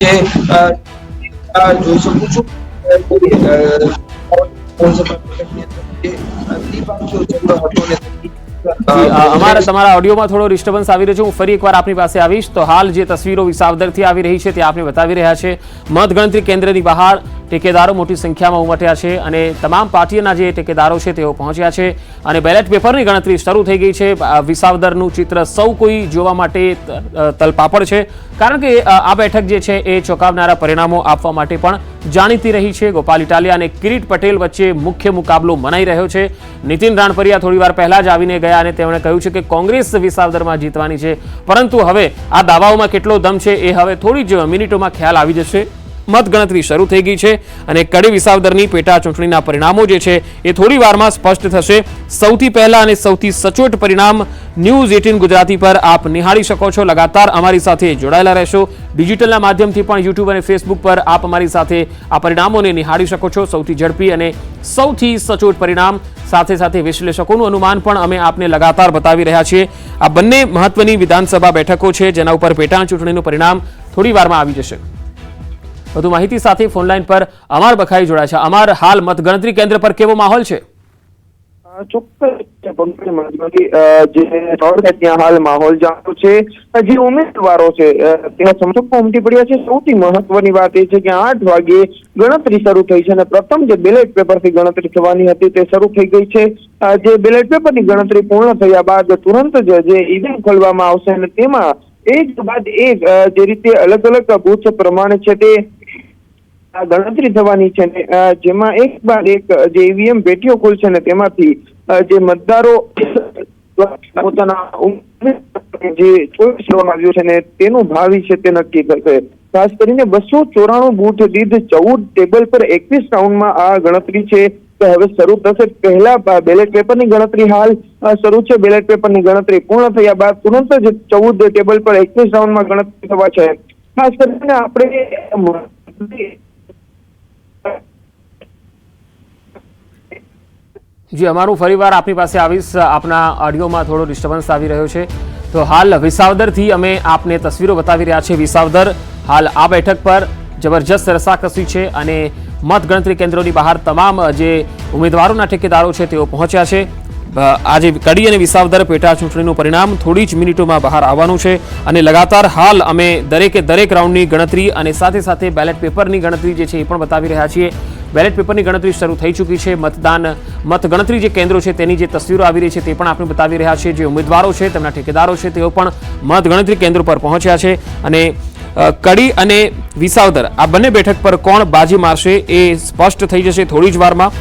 જોઈ શકું છું અમારા તમારા ઓડિયોમાં થોડો ડિસ્ટર્બન્સ આવી રહ્યો છે। હું ફરી એકવાર આપની પાસે આવીશ। તો હાલ જે તસવીરો વિસાવદરથી આવી રહી છે તે આપને બતાવી રહ્યા છે। મતગણતરી કેન્દ્રની બહાર ટેકેદારો મોટી સંખ્યામાં ઉમટ્યા છે અને તમામ પાર્ટીઓના જે ટેકેદારો છે તેઓ પહોંચ્યા છે અને બેલેટ પેપરની ગણતરી શરૂ થઈ ગઈ છે। વિસાવદરનું ચિત્ર સૌ કોઈ જોવા માટે તલપાપડ છે, કારણ કે આ બેઠક જે છે એ ચોંકાવનારા પરિણામો આપવા માટે પણ જાણીતી રહી છે। ગોપાલ ઇટાલિયા અને કિરીટ પટેલ વચ્ચે મુખ્ય મુકાબલો મનાઈ રહ્યો છે। નીતિન રાણપરિયા થોડીવાર પહેલા જ આવીને ગયા અને તેમણે કહ્યું છે કે કોંગ્રેસ વિસાવદરમાં જીતવાની છે, પરંતુ હવે આ દાવાઓમાં કેટલો દમ છે એ હવે થોડી જ મિનિટોમાં ખ્યાલ આવી જશે। મતગણતરી શરૂ થઈ ગઈ છે અને કડી વિસાવદરની પેટા ચૂંટણીના પરિણામો જે છે એ થોડી વારમાં સ્પષ્ટ થશે। સૌથી પહેલા અને સૌથી સચોટ પરિણામ ન્યૂઝ 18 ગુજરાતી પર આપ નિહાળી શકો છો। લગાતાર અમારી સાથે જોડાયેલા રહેશો। ડિજિટલના માધ્યમથી પણ યુટ્યુબ અને ફેસબુક પર આપ અમારી સાથે આ પરિણામોને નિહાળી શકો છો। સૌથી ઝડપી અને સૌથી સચોટ પરિણામ સાથે સાથે વિશ્લેષકોનું અનુમાન પણ અમે આપને લગાતાર બતાવી રહ્યા છીએ। આ બંને મહત્વની વિધાનસભા બેઠકો છે જેના ઉપર પેટા ચૂંટણીનું પરિણામ થોડી વારમાં આવી જશે। વધુ માહિતી સાથે ફોનલાઈન પર અમર બખાઈ જોડાય છે। અમર, હાલ મતગણતરી કેન્દ્ર પર કેવો માહોલ છે? ત્યાં હાલ માહોલ જાણતો છે। જે ઉમેદવારો છે ત્યાં સમસપ્પો ઉમટી પડ્યા છે। સૌથી મહત્વની વાત એ છે કે 8 વાગે ગણતરી શરૂ થઈ છે અને પ્રથમ જે બેલેટ પેપરથી ગણતરી થવાની હતી તે શરૂ થઈ ગઈ છે। જે બેલેટ પેપરની ગણતરી પૂર્ણ થયા બાદ તુરંત જ જે ઈવીએમ ખોલવામાં આવશે અને તેમાં એક બાદ એક જે રીતે અલગ અલગ બૂથ પ્રમાણે છે તે ગણતરી થવાની છે, જેમાં એક બાદ એક જે ઈવીએમ પેટીઓ ખુલશે ને તેમાંથી જે મતદારો પોતાના જે ચોઈસ કરવામાં આવ્યું છે ને તેનું ભાવિ છે તે નક્કી થશે। ખાસ કરીને 294 બૂથ દીઠ 14 ટેબલ પર 21 રાઉન્ડમાં આ ગણતરી છે હવે શરૂ થશે। પહેલા બેલેટ પેપરની ગણતરી હાલ શરૂ છે। બેલેટ પેપરની ગણતરી પૂર્ણ થયા બાદ તુરંત જ 14 ટેબલ પર 21 રાઉન્ડમાં ગણતરી થવા છે। ખાસ કરીને આપણે જી, અમારું ફરીવાર આપની પાસે આવીશ। આપના ઓડિયોમાં થોડો ડિસ્ટર્બન્સ આવી રહ્યો છે। તો હાલ વિસાવદરથી અમે આપને તસવીરો બતાવી રહ્યા છીએ। વિસાવદર હાલ આ બેઠક પર જબરજસ્ત રસાકસી છે અને મતગણતરી કેન્દ્રોની બહાર તમામ જે ઉમેદવારોના ઠેકેદારો છે તેઓ પહોંચ્યા છે। આજે કડી અને વિસાવદર પેટા ચૂંટણીનું પરિણામ થોડી જ મિનિટોમાં બહાર આવવાનું છે અને લગાતાર હાલ અમે દરેકે દરેક રાઉન્ડની ગણતરી અને સાથે સાથે બેલેટ પેપરની ગણતરી જે છે એ પણ બતાવી રહ્યા છીએ। બેલેટ પેપરની ગણતરી શરૂ થઈ ચૂકી છે। મતગણતરી જે કેન્દ્રો છે તેની જે તસવીરો આવી રહી છે તે પણ આપણે બતાવી રહ્યા છીએ। જે ઉમેદવારો છે તેમના ઠેકેદારો છે તેઓ પણ મતગણતરી કેન્દ્રો પર પહોંચ્યા છે અને કડી અને વિસાવદર આ બંને બેઠક પર કોણ બાજી મારશે એ સ્પષ્ટ થઈ જશે થોડી જ વારમાં।